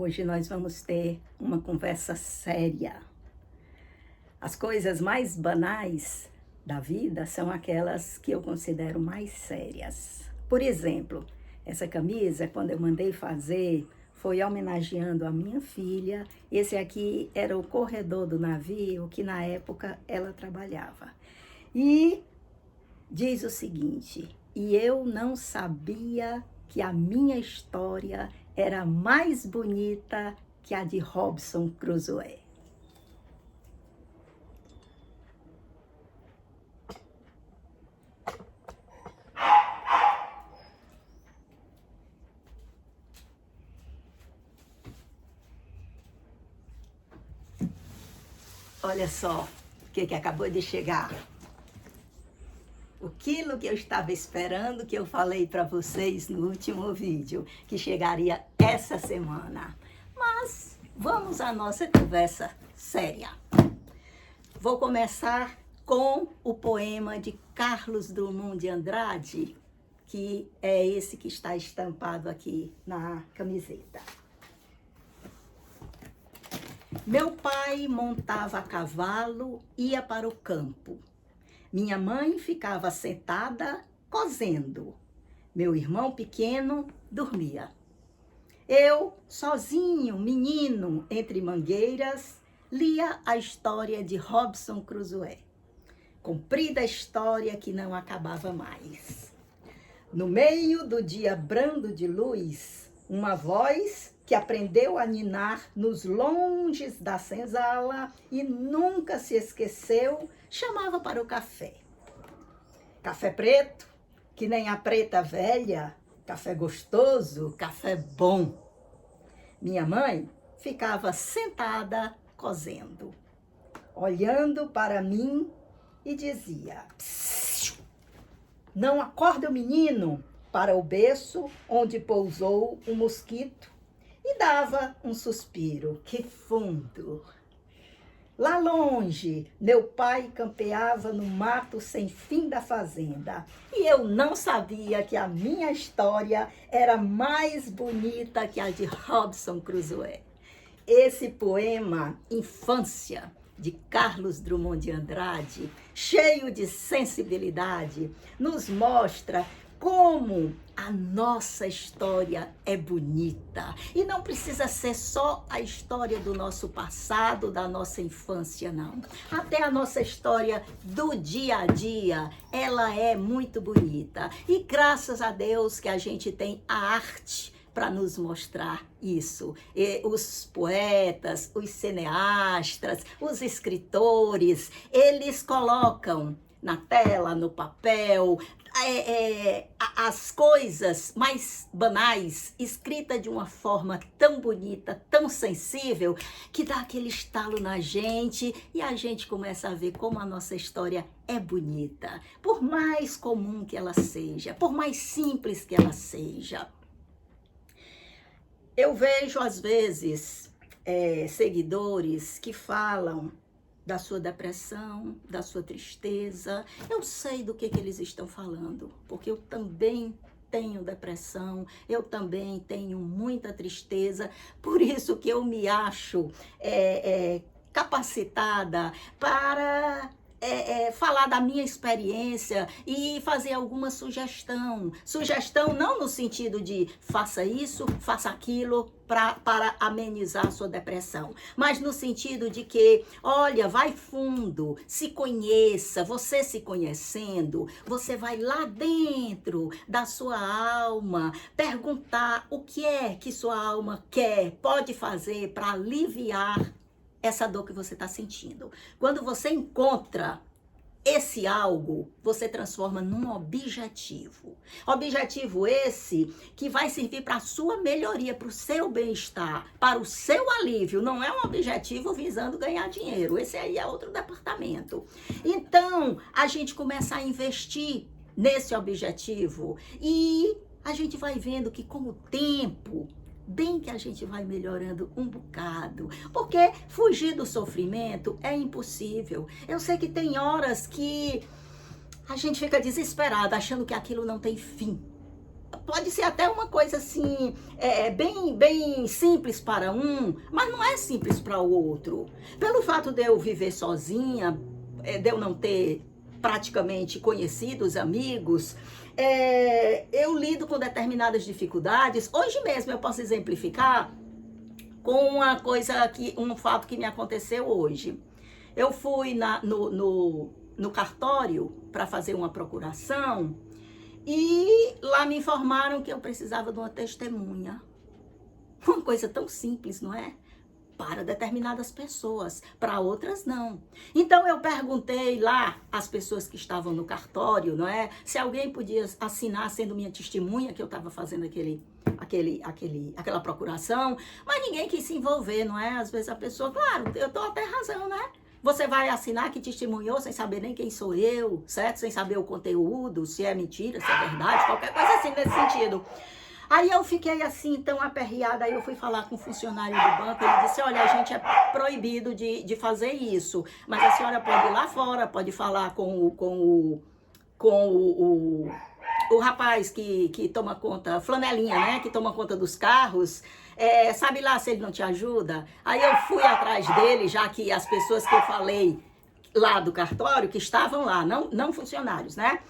Hoje nós vamos ter uma conversa séria. As coisas mais banais da vida são aquelas que eu considero mais sérias. Por exemplo, essa camisa, quando eu mandei fazer, foi homenageando a minha filha. Esse aqui era o corredor do navio que na época ela trabalhava. E diz o seguinte: e eu não sabia que a minha história era mais bonita que a de Robinson Crusoe. Olha só o que acabou de chegar. Aquilo que eu estava esperando, que eu falei para vocês no último vídeo, que chegaria essa semana. Mas vamos à nossa conversa séria. Vou começar com o poema de Carlos Drummond de Andrade, que é esse que está estampado aqui na camiseta. Meu pai montava a cavalo, ia para o campo. Minha mãe ficava sentada, cosendo. Meu irmão pequeno dormia. Eu, sozinho, menino, entre mangueiras, lia a história de Robinson Crusoe. Comprida história que não acabava mais. No meio do dia brando de luz, uma voz que aprendeu a ninar nos longes da senzala e nunca se esqueceu, chamava para o café. Café preto, que nem a preta velha, café gostoso, café bom. Minha mãe ficava sentada cosendo, olhando para mim e dizia: não acorda o menino, para o berço onde pousou um mosquito, e dava um suspiro, que fundo. Lá longe, meu pai campeava no mato sem fim da fazenda, e eu não sabia que a minha história era mais bonita que a de Robinson Crusoe. Esse poema, Infância, de Carlos Drummond de Andrade, cheio de sensibilidade, nos mostra como a nossa história é bonita. E não precisa ser só a história do nosso passado, da nossa infância, não. Até a nossa história do dia a dia, ela é muito bonita. E graças a Deus que a gente tem a arte para nos mostrar isso. E os poetas, os cineastas, os escritores, eles colocam na tela, no papel, as coisas mais banais, escrita de uma forma tão bonita, tão sensível, que dá aquele estalo na gente e a gente começa a ver como a nossa história é bonita. Por mais comum que ela seja, por mais simples que ela seja. Eu vejo, às vezes, seguidores que falam da sua depressão, da sua tristeza. Eu sei do que eles estão falando, porque eu também tenho depressão, eu também tenho muita tristeza, por isso que eu me acho capacitada para falar da minha experiência e fazer alguma sugestão. Sugestão não no sentido de faça isso, faça aquilo para amenizar a sua depressão, mas no sentido de que, olha, vai fundo, se conheça, você se conhecendo, você vai lá dentro da sua alma, perguntar o que é que sua alma quer, pode fazer para aliviar essa dor que você está sentindo. Quando você encontra esse algo, você transforma num objetivo. Objetivo esse que vai servir para a sua melhoria, para o seu bem-estar, para o seu alívio. Não é um objetivo visando ganhar dinheiro. Esse aí é outro departamento. Então, a gente começa a investir nesse objetivo e a gente vai vendo que com o tempo, bem que a gente vai melhorando um bocado, porque fugir do sofrimento é impossível. Eu sei que tem horas que a gente fica desesperada, achando que aquilo não tem fim. pode ser até uma coisa assim, bem simples para um, mas não é simples para o outro. Pelo fato de eu viver sozinha, de eu não ter praticamente conhecidos, amigos, eu lido com determinadas dificuldades. Hoje mesmo eu posso exemplificar com um fato que me aconteceu hoje. Eu fui no cartório para fazer uma procuração e lá me informaram que eu precisava de uma testemunha. Uma coisa tão simples, não é? Para determinadas pessoas, para outras não. Então eu perguntei lá às pessoas que estavam no cartório, não é? Se alguém podia assinar sendo minha testemunha que eu estava fazendo aquela procuração, mas ninguém quis se envolver, não é? Às vezes a pessoa, claro, eu tô até razão, né? Você vai assinar que testemunhou sem saber nem quem sou eu, certo? Sem saber o conteúdo, se é mentira, se é verdade, qualquer coisa assim nesse sentido. Aí eu fiquei assim, tão aperreada, aí eu fui falar com o funcionário do banco, ele disse, olha, a gente é proibido de fazer isso, mas a senhora pode ir lá fora, pode falar com o rapaz que toma conta, flanelinha, né, que toma conta dos carros, sabe lá se ele não te ajuda? Aí eu fui atrás dele, já que as pessoas que eu falei lá do cartório, que estavam lá, não funcionários, né?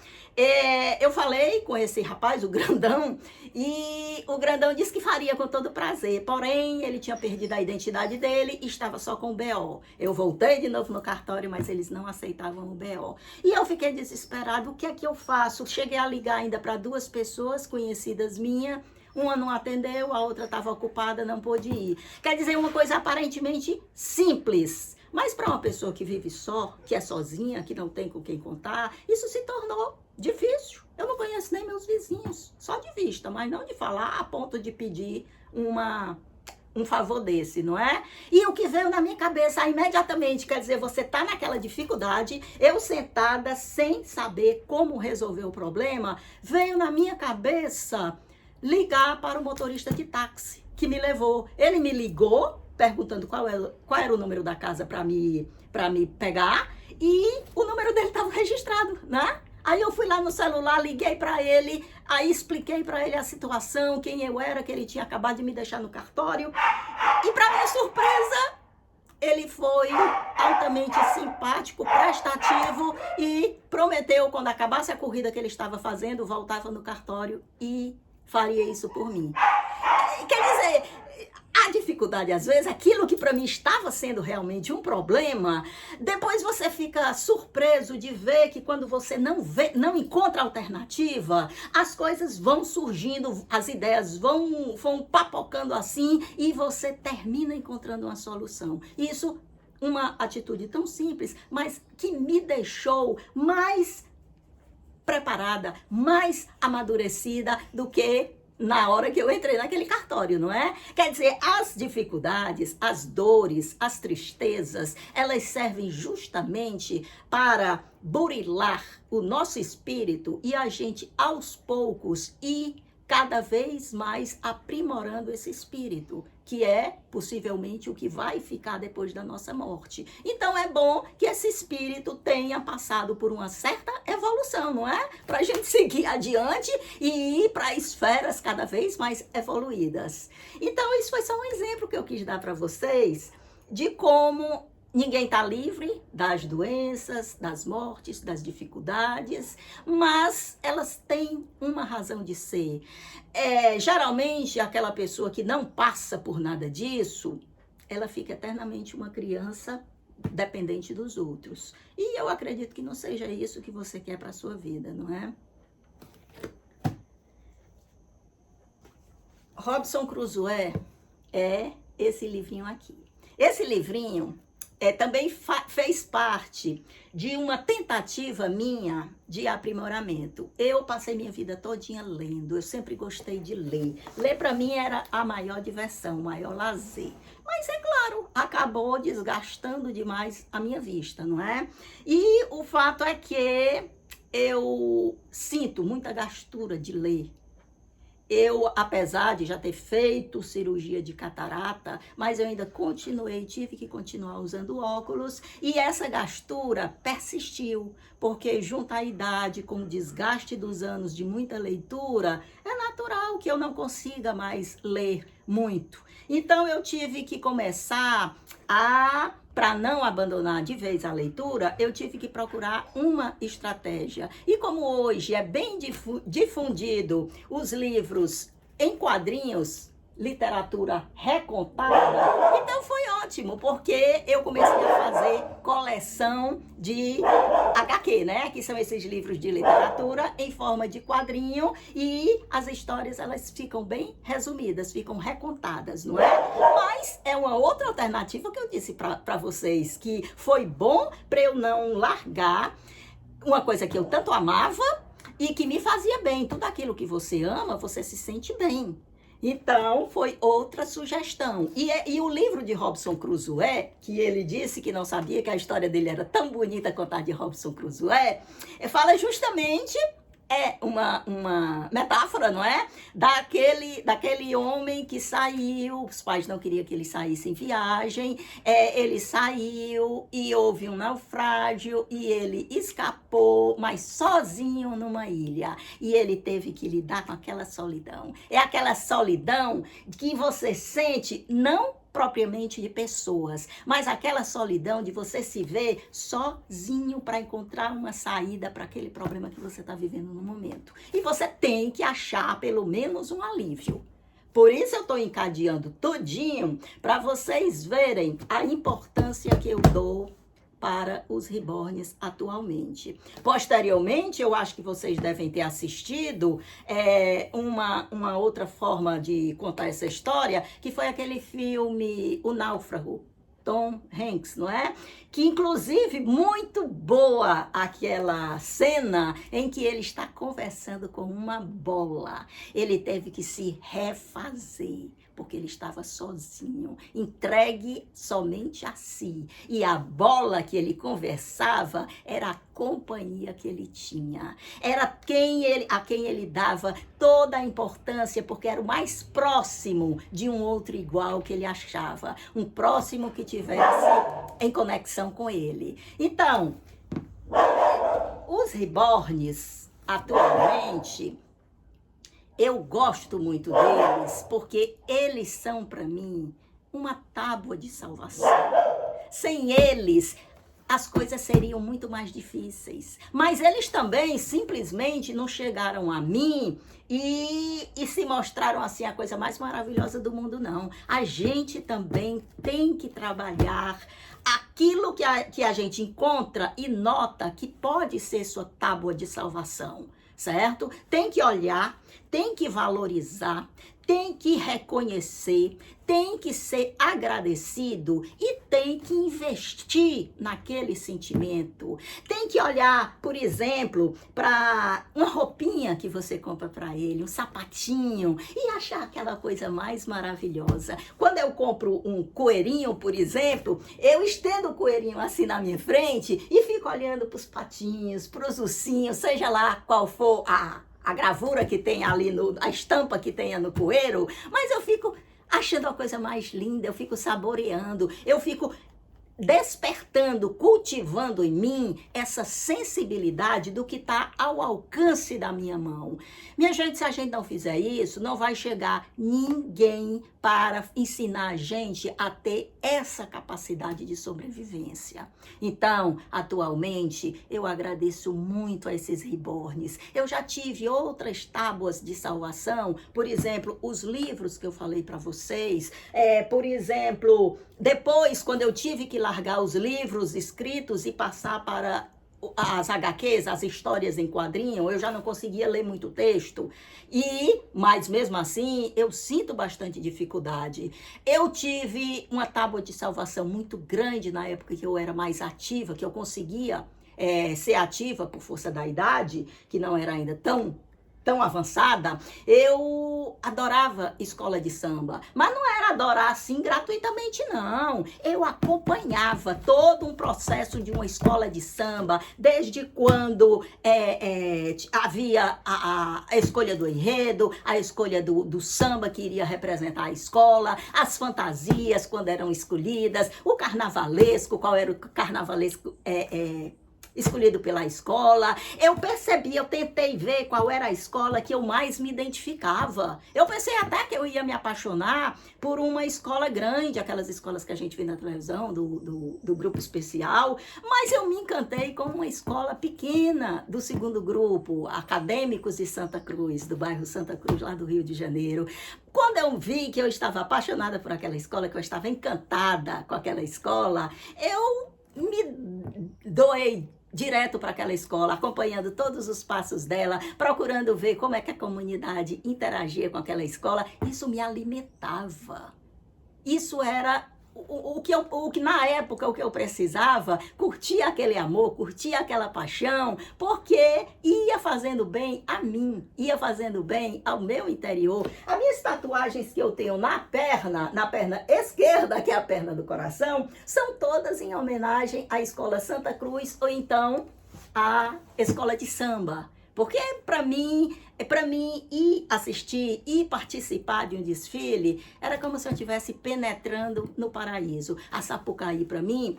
Eu falei com esse rapaz, o grandão, e o grandão disse que faria com todo prazer, porém ele tinha perdido a identidade dele e estava só com o BO. Eu voltei de novo no cartório, mas eles não aceitavam o BO. E eu fiquei desesperado, o que é que eu faço? Cheguei a ligar ainda para 2 pessoas conhecidas minhas, uma não atendeu, a outra estava ocupada, não pôde ir. Quer dizer, uma coisa aparentemente simples, mas para uma pessoa que vive só, que é sozinha, que não tem com quem contar, isso se tornou difícil. Eu não conheço nem meus vizinhos, só de vista, mas não de falar a ponto de pedir um favor desse, não é? E o que veio na minha cabeça imediatamente, quer dizer, você tá naquela dificuldade, eu sentada sem saber como resolver o problema, veio na minha cabeça ligar para o motorista de táxi que me levou. Ele me ligou perguntando qual era o número da casa para me pegar, e o número dele estava registrado, né? Aí eu fui lá no celular, liguei para ele, aí expliquei para ele a situação, quem eu era, que ele tinha acabado de me deixar no cartório. E para minha surpresa, ele foi altamente simpático, prestativo e prometeu, quando acabasse a corrida que ele estava fazendo, voltava no cartório e faria isso por mim. Quer dizer, a dificuldade, às vezes, aquilo que para mim estava sendo realmente um problema, depois você fica surpreso de ver que quando você não encontra alternativa, as coisas vão surgindo, as ideias vão papocando assim e você termina encontrando uma solução. Isso, uma atitude tão simples, mas que me deixou mais preparada, mais amadurecida do que na hora que eu entrei naquele cartório, não é? Quer dizer, as dificuldades, as dores, as tristezas, elas servem justamente para burilar o nosso espírito e a gente, aos poucos, ir cada vez mais aprimorando esse espírito, que é possivelmente o que vai ficar depois da nossa morte. Então é bom que esse espírito tenha passado por uma certa evolução, não é? Para a gente seguir adiante e ir para esferas cada vez mais evoluídas. Então isso foi só um exemplo que eu quis dar para vocês de como ninguém está livre das doenças, das mortes, das dificuldades, mas elas têm uma razão de ser. Geralmente, aquela pessoa que não passa por nada disso, ela fica eternamente uma criança dependente dos outros. E eu acredito que não seja isso que você quer para a sua vida, não é? Robinson Crusoe é esse livrinho aqui. Esse livrinho também fez parte de uma tentativa minha de aprimoramento. Eu passei minha vida todinha lendo, eu sempre gostei de ler. Ler para mim era a maior diversão, o maior lazer. Mas é claro, acabou desgastando demais a minha vista, não é? E o fato é que eu sinto muita gastura de ler. eu, apesar de já ter feito cirurgia de catarata, mas eu ainda tive que continuar usando óculos, e essa gastura persistiu, porque junto à idade, com o desgaste dos anos de muita leitura, é natural que eu não consiga mais ler muito. Então eu tive que começar para não abandonar de vez a leitura, eu tive que procurar uma estratégia. E como hoje é bem difundido os livros em quadrinhos, literatura recontada, então foi ótimo, porque eu comecei a fazer coleção de HQ, né? Que são esses livros de literatura em forma de quadrinho, e as histórias, elas ficam bem resumidas, ficam recontadas, não é? Mas é uma outra alternativa que eu disse para vocês, que foi bom para eu não largar uma coisa que eu tanto amava e que me fazia bem. Tudo aquilo que você ama, você se sente bem. Então, foi outra sugestão. E o livro de Robinson Crusoe, que ele disse que não sabia que a história dele era tão bonita quanto a de Robinson Crusoe, fala justamente, uma metáfora, não é? Daquele homem que saiu, os pais não queriam que ele saísse em viagem, ele saiu e houve um naufrágio e ele escapou, mas sozinho numa ilha. E ele teve que lidar com aquela solidão. É aquela solidão que você sente, não propriamente de pessoas, mas aquela solidão de você se ver sozinho para encontrar uma saída para aquele problema que você está vivendo no momento. E você tem que achar pelo menos um alívio. Por isso eu estou encadeando tudinho para vocês verem a importância que eu dou para os reborns atualmente. Posteriormente, eu acho que vocês devem ter assistido uma outra forma de contar essa história, que foi aquele filme O Náufrago, Tom Hanks, não é? Que, inclusive, muito boa aquela cena em que ele está conversando com uma bola. Ele teve que se refazer, porque ele estava sozinho, entregue somente a si. E a bola que ele conversava era a companhia que ele tinha. Era a quem ele dava toda a importância, porque era o mais próximo de um outro igual que ele achava. Um próximo que tivesse em conexão com ele. Então, os reborns, atualmente, eu gosto muito deles porque eles são, para mim, uma tábua de salvação. Sem eles, as coisas seriam muito mais difíceis. Mas eles também simplesmente não chegaram a mim e se mostraram assim a coisa mais maravilhosa do mundo, não. A gente também tem que trabalhar aquilo que a gente encontra e nota que pode ser sua tábua de salvação, certo? Tem que olhar, tem que valorizar, tem que reconhecer, tem que ser agradecido e tem que investir naquele sentimento. Tem que olhar, por exemplo, para uma roupinha que você compra para ele, um sapatinho, e achar aquela coisa mais maravilhosa. Quando eu compro um coelhinho, por exemplo, eu estendo o coelhinho assim na minha frente e fico olhando para os patinhos, para os ursinhos, seja lá qual for a gravura que tem ali, a estampa que tenha no coelho, mas eu fico achando a coisa mais linda, eu fico saboreando, eu fico despertando, cultivando em mim essa sensibilidade do que está ao alcance da minha mão. Minha gente, se a gente não fizer isso, não vai chegar ninguém para ensinar a gente a ter essa capacidade de sobrevivência. Então, atualmente, eu agradeço muito a esses reborns. Eu já tive outras tábuas de salvação, por exemplo, os livros que eu falei para vocês, por exemplo, depois, quando eu tive que largar os livros escritos e passar para as HQs, as histórias em quadrinho, eu já não conseguia ler muito texto, mas mesmo assim eu sinto bastante dificuldade. Eu tive uma tábua de salvação muito grande na época que eu era mais ativa, que eu conseguia ser ativa por força da idade, que não era ainda tão tão avançada, eu adorava escola de samba. Mas não era adorar assim gratuitamente, não. Eu acompanhava todo um processo de uma escola de samba, desde quando havia a escolha do enredo, a escolha do samba que iria representar a escola, as fantasias quando eram escolhidas, o carnavalesco, qual era o carnavalesco escolhido pela escola. Eu percebi, eu tentei ver qual era a escola que eu mais me identificava. Eu pensei até que eu ia me apaixonar por uma escola grande, aquelas escolas que a gente vê na televisão, do grupo especial, mas eu me encantei com uma escola pequena do segundo grupo, Acadêmicos de Santa Cruz, do bairro Santa Cruz, lá do Rio de Janeiro. Quando eu vi que eu estava apaixonada por aquela escola, que eu estava encantada com aquela escola, eu me doei direto para aquela escola, acompanhando todos os passos dela, procurando ver como é que a comunidade interagia com aquela escola. Isso me alimentava. Isso era o que na época, o que eu precisava, curtia aquele amor, curtia aquela paixão, porque ia fazendo bem a mim, ia fazendo bem ao meu interior. As minhas tatuagens que eu tenho na perna esquerda, que é a perna do coração, são todas em homenagem à Escola Santa Cruz, ou então à escola de samba. Porque para mim ir assistir e participar de um desfile era como se eu estivesse penetrando no paraíso. A Sapucaí para mim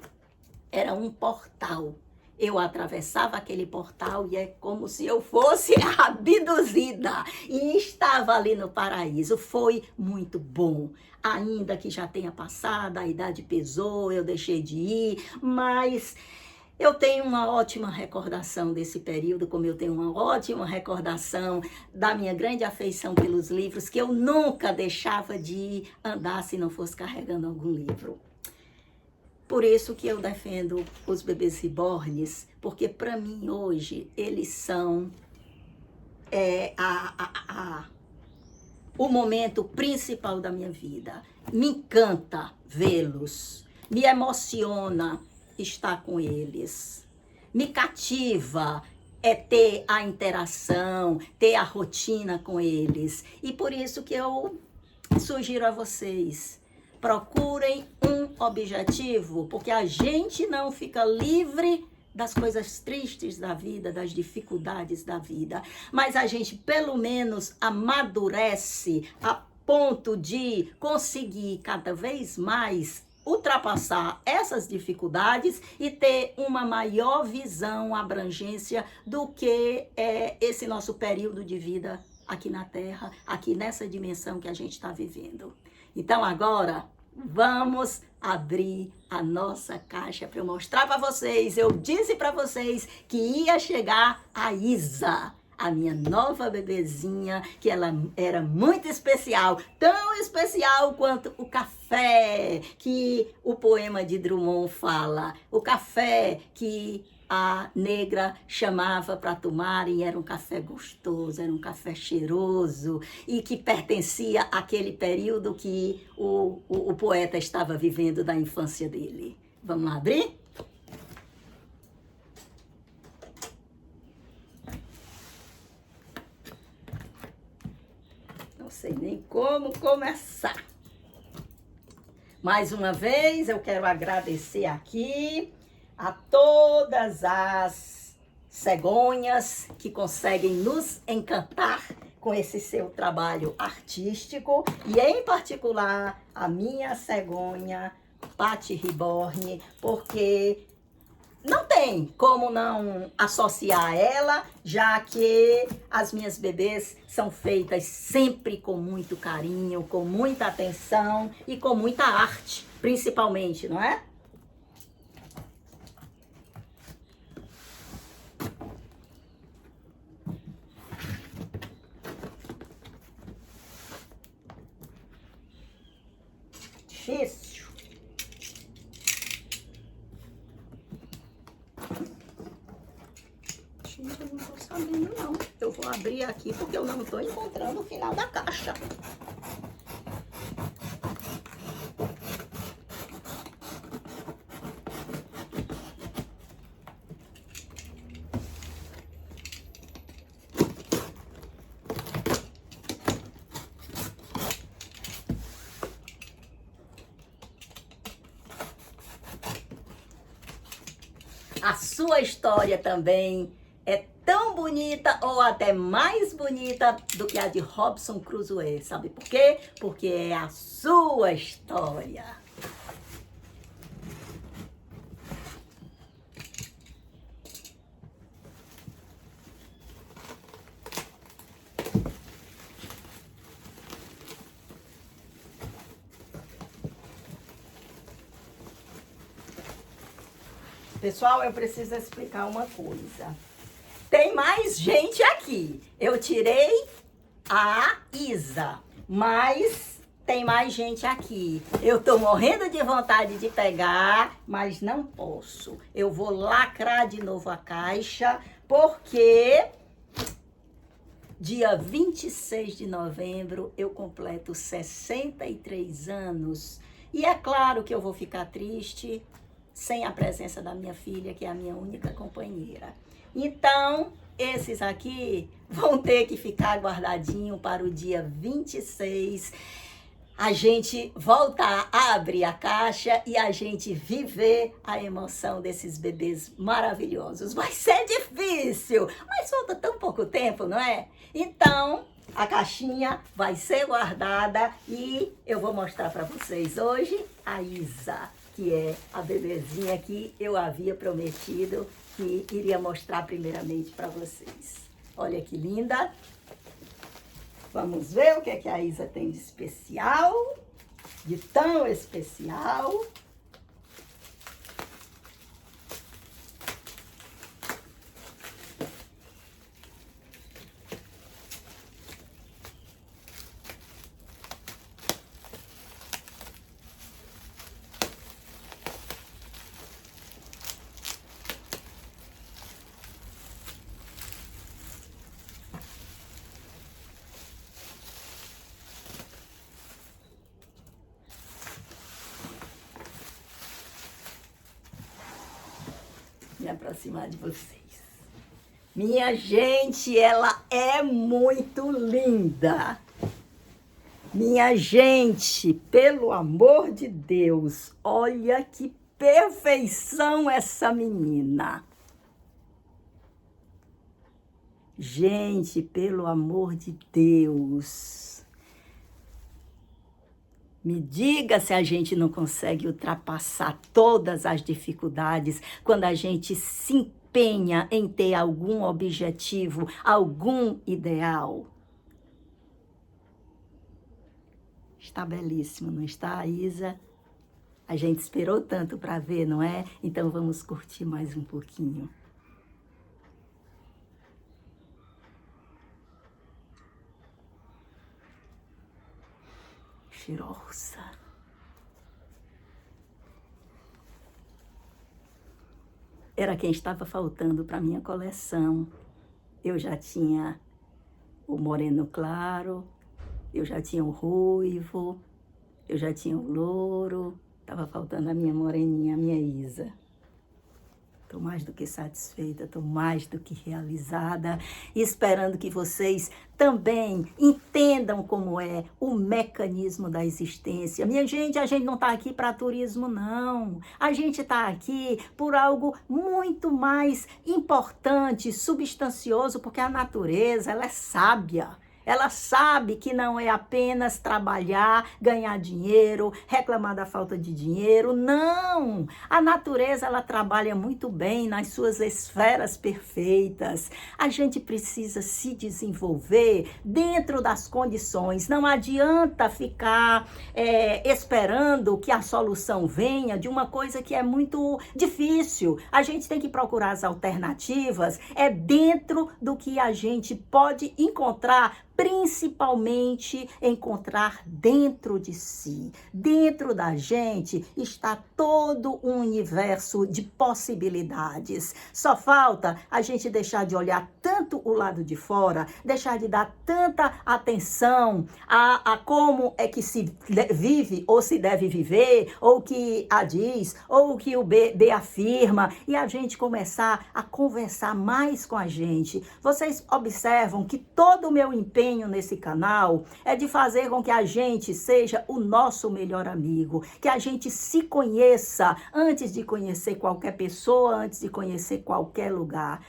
era um portal. Eu atravessava aquele portal e é como se eu fosse abduzida e estava ali no paraíso. Foi muito bom. Ainda que já tenha passado, a idade pesou, eu deixei de ir, mas eu tenho uma ótima recordação desse período, como eu tenho uma ótima recordação da minha grande afeição pelos livros, que eu nunca deixava de andar se não fosse carregando algum livro. Por isso que eu defendo os bebês reborns, porque para mim hoje eles são o momento principal da minha vida. Me encanta vê-los, me emociona estar com eles. Me cativa ter a interação, ter a rotina com eles. E por isso que eu sugiro a vocês, procurem um objetivo, porque a gente não fica livre das coisas tristes da vida, das dificuldades da vida, mas a gente pelo menos amadurece a ponto de conseguir cada vez mais ultrapassar essas dificuldades e ter uma maior visão, abrangência do que esse nosso período de vida aqui na Terra, aqui nessa dimensão que a gente está vivendo. Então agora vamos abrir a nossa caixa para eu mostrar para vocês. Eu disse para vocês que ia chegar a Isa, a minha nova bebezinha, que ela era muito especial, tão especial quanto o café que o poema de Drummond fala, o café que a negra chamava para tomarem, era um café gostoso, era um café cheiroso e que pertencia àquele período que o poeta estava vivendo da infância dele. Vamos lá abrir? Não sei nem como começar. Mais uma vez, eu quero agradecer aqui a todas as cegonhas que conseguem nos encantar com esse seu trabalho artístico e, em particular, a minha cegonha, Patti Reborn, porque não tem como não associar ela, já que as minhas bebês são feitas sempre com muito carinho, com muita atenção e com muita arte, principalmente, não é? Difícil. Gente, eu não tô sabendo não. Eu vou abrir aqui porque eu não tô encontrando o final da caixa. a sua história também é tão bonita ou até mais bonita do que a de Robinson Crusoe. Sabe por quê? Porque é a sua história. Pessoal, eu preciso explicar uma coisa. Tem mais gente aqui. Eu tirei a Isa, mas tem mais gente aqui. Eu tô morrendo de vontade de pegar, mas não posso. Eu vou lacrar de novo a caixa, porque dia 26 de novembro eu completo 63 anos. E é claro que eu vou ficar triste sem a presença da minha filha, que é a minha única companheira. Então, esses aqui vão ter que ficar guardadinho para o dia 26. A gente voltar a abrir a caixa e a gente viver a emoção desses bebês maravilhosos. Vai ser difícil, mas falta tão pouco tempo, não é? Então, a caixinha vai ser guardada e eu vou mostrar para vocês hoje a Isa, que é a bebezinha que eu havia prometido que iria mostrar primeiramente para vocês. Olha que linda! Vamos ver o que é que a Isa tem de especial, de tão especial. Me aproximar de vocês. Minha gente, ela é muito linda. Minha gente, pelo amor de Deus, olha que perfeição essa menina. Gente, pelo amor de Deus. Me diga se a gente não consegue ultrapassar todas as dificuldades quando a gente se empenha em ter algum objetivo, algum ideal. Está belíssimo, não está, Isa? A gente esperou tanto para ver, não é? Então vamos curtir mais um pouquinho. Cheirosa. Era quem estava faltando para minha coleção. Eu já tinha o moreno claro, eu já tinha o ruivo, eu já tinha o louro. Estava faltando a minha moreninha, a minha Isa. Estou mais do que satisfeita, estou mais do que realizada, e esperando que vocês também entendam como é o mecanismo da existência. Minha gente, a gente não está aqui para turismo, não. A gente está aqui por algo muito mais importante, substancioso, porque a natureza, ela é sábia. Ela sabe que não é apenas trabalhar, ganhar dinheiro, reclamar da falta de dinheiro. Não! A natureza, ela trabalha muito bem nas suas esferas perfeitas. A gente precisa se desenvolver dentro das condições. Não adianta ficar esperando que a solução venha de uma coisa que é muito difícil. A gente tem que procurar as alternativas dentro do que a gente pode encontrar, principalmente encontrar dentro de si. Dentro da gente está todo um universo de possibilidades. Só falta a gente deixar de olhar tanto o lado de fora, deixar de dar tanta atenção a como é que se vive ou se deve viver, ou o que A diz, ou o que o B afirma, e a gente começar a conversar mais com a gente. Vocês observam que todo o meu empenho empenho nesse canal é de fazer com que a gente seja o nosso melhor amigo, que a gente se conheça antes de conhecer qualquer pessoa, antes de conhecer qualquer lugar.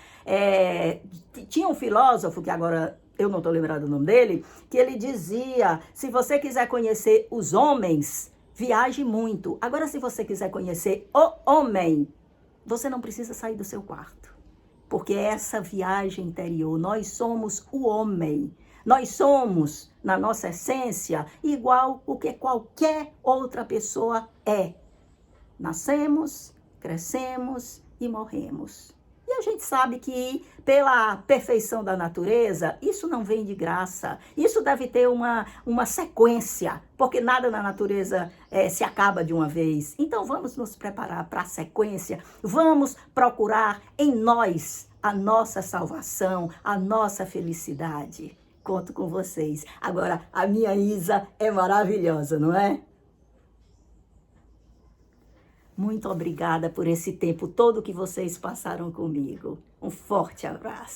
Tinha um filósofo, que agora eu não estou lembrando o nome dele, que ele dizia, se você quiser conhecer os homens, viaje muito. Agora, se você quiser conhecer o homem, você não precisa sair do seu quarto. Porque essa viagem interior, nós somos o homem. Nós somos, na nossa essência, igual o que qualquer outra pessoa é. Nascemos, crescemos e morremos. E a gente sabe que, pela perfeição da natureza, isso não vem de graça. Isso deve ter uma sequência, porque nada na natureza se acaba de uma vez. Então, vamos nos preparar para a sequência. Vamos procurar em nós a nossa salvação, a nossa felicidade. Conto com vocês. Agora, a minha Isa é maravilhosa, não é? Muito obrigada por esse tempo todo que vocês passaram comigo. Um forte abraço.